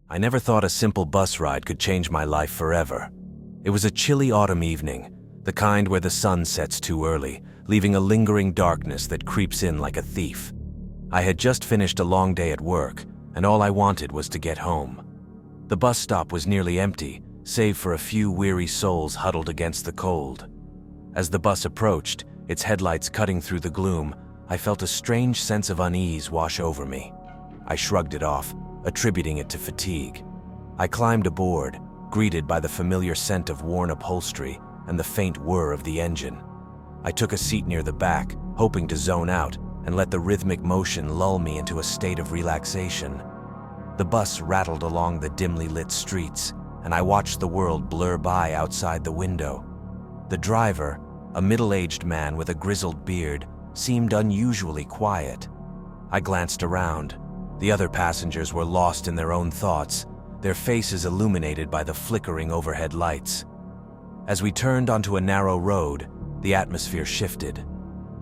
I never thought a simple bus ride could change my life forever. It was a chilly autumn evening, the kind where the sun sets too early, leaving a lingering darkness that creeps in like a thief. I had just finished a long day at work, and all I wanted was to get home. The bus stop was nearly empty, save for a few weary souls huddled against the cold. As the bus approached, its headlights cutting through the gloom, I felt a strange sense of unease wash over me. I shrugged it off, attributing it to fatigue. I climbed aboard, greeted by the familiar scent of worn upholstery and the faint whir of the engine. I took a seat near the back, hoping to zone out and let the rhythmic motion lull me into a state of relaxation. The bus rattled along the dimly lit streets, and I watched the world blur by outside the window. The driver, a middle-aged man with a grizzled beard, seemed unusually quiet. I glanced around. The other passengers were lost in their own thoughts, their faces illuminated by the flickering overhead lights. As we turned onto a narrow road, the atmosphere shifted.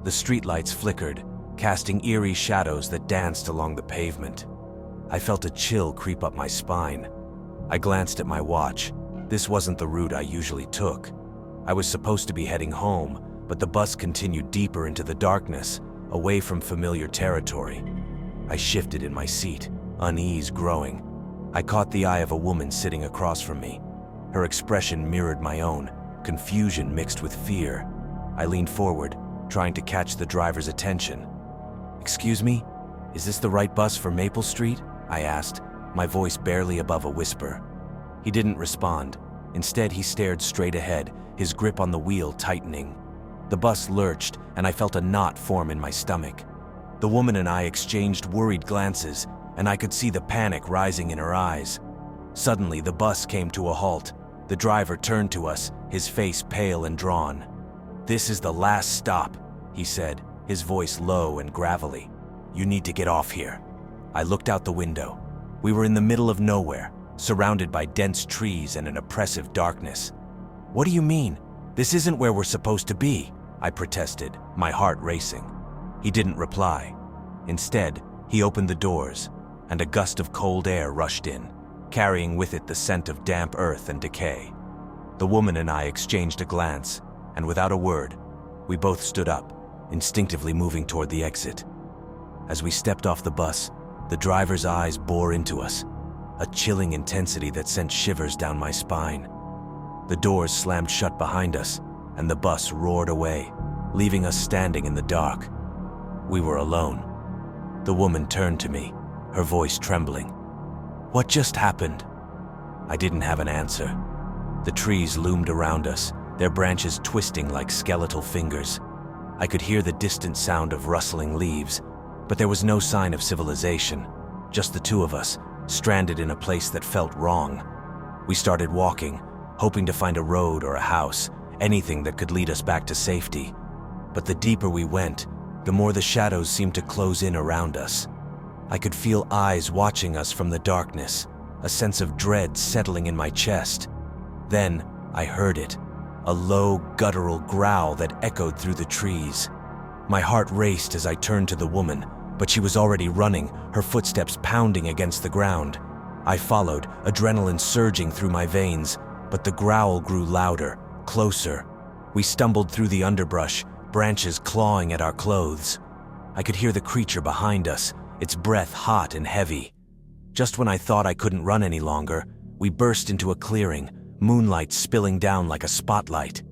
The streetlights flickered, casting eerie shadows that danced along the pavement. I felt a chill creep up my spine. I glanced at my watch. This wasn't the route I usually took. I was supposed to be heading home, but the bus continued deeper into the darkness, away from familiar territory. I shifted in my seat, unease growing. I caught the eye of a woman sitting across from me. Her expression mirrored my own, confusion mixed with fear. I leaned forward, trying to catch the driver's attention. "Excuse me, is this the right bus for Maple Street?" I asked, my voice barely above a whisper. He didn't respond. Instead, he stared straight ahead, his grip on the wheel tightening. The bus lurched, and I felt a knot form in my stomach. The woman and I exchanged worried glances, and I could see the panic rising in her eyes. Suddenly, the bus came to a halt. The driver turned to us, his face pale and drawn. "This is the last stop," he said, his voice low and gravelly. "You need to get off here." I looked out the window. We were in the middle of nowhere, surrounded by dense trees and an oppressive darkness. "What do you mean? This isn't where we're supposed to be," I protested, my heart racing. He didn't reply. Instead, he opened the doors, and a gust of cold air rushed in, carrying with it the scent of damp earth and decay. The woman and I exchanged a glance, and without a word, we both stood up, instinctively moving toward the exit. As we stepped off the bus, the driver's eyes bore into us, a chilling intensity that sent shivers down my spine. The doors slammed shut behind us, and the bus roared away, leaving us standing in the dark. We were alone. The woman turned to me, her voice trembling. "What just happened?" I didn't have an answer. The trees loomed around us, their branches twisting like skeletal fingers. I could hear the distant sound of rustling leaves, but there was no sign of civilization, just the two of us, stranded in a place that felt wrong. We started walking, hoping to find a road or a house, anything that could lead us back to safety. But the deeper we went, the more the shadows seemed to close in around us. I could feel eyes watching us from the darkness, a sense of dread settling in my chest. Then I heard it, a low, guttural growl that echoed through the trees. My heart raced as I turned to the woman, but she was already running, her footsteps pounding against the ground. I followed, adrenaline surging through my veins, but the growl grew louder, closer. We stumbled through the underbrush, branches clawing at our clothes. I could hear the creature behind us, its breath hot and heavy. Just when I thought I couldn't run any longer, we burst into a clearing, moonlight spilling down like a spotlight.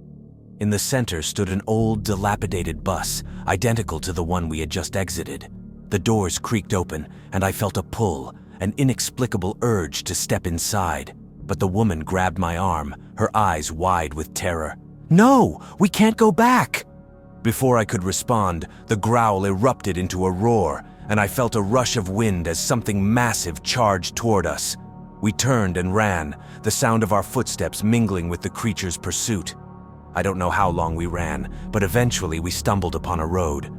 In the center stood an old, dilapidated bus, identical to the one we had just exited. The doors creaked open, and I felt a pull, an inexplicable urge to step inside. But the woman grabbed my arm, her eyes wide with terror. "No, we can't go back!" Before I could respond, the growl erupted into a roar, and I felt a rush of wind as something massive charged toward us. We turned and ran, the sound of our footsteps mingling with the creature's pursuit. I don't know how long we ran, but eventually we stumbled upon a road.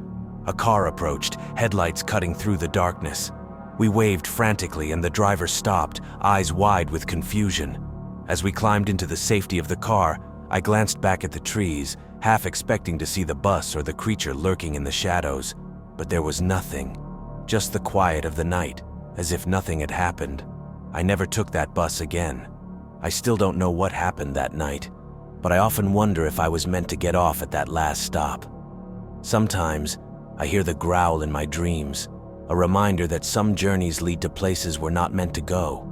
A car approached, headlights cutting through the darkness. We waved frantically and the driver stopped, eyes wide with confusion. As we climbed into the safety of the car, I glanced back at the trees, half expecting to see the bus or the creature lurking in the shadows. But there was nothing, just the quiet of the night, as if nothing had happened. I never took that bus again. I still don't know what happened that night, but I often wonder if I was meant to get off at that last stop. Sometimes, I hear the growl in my dreams, a reminder that some journeys lead to places we're not meant to go.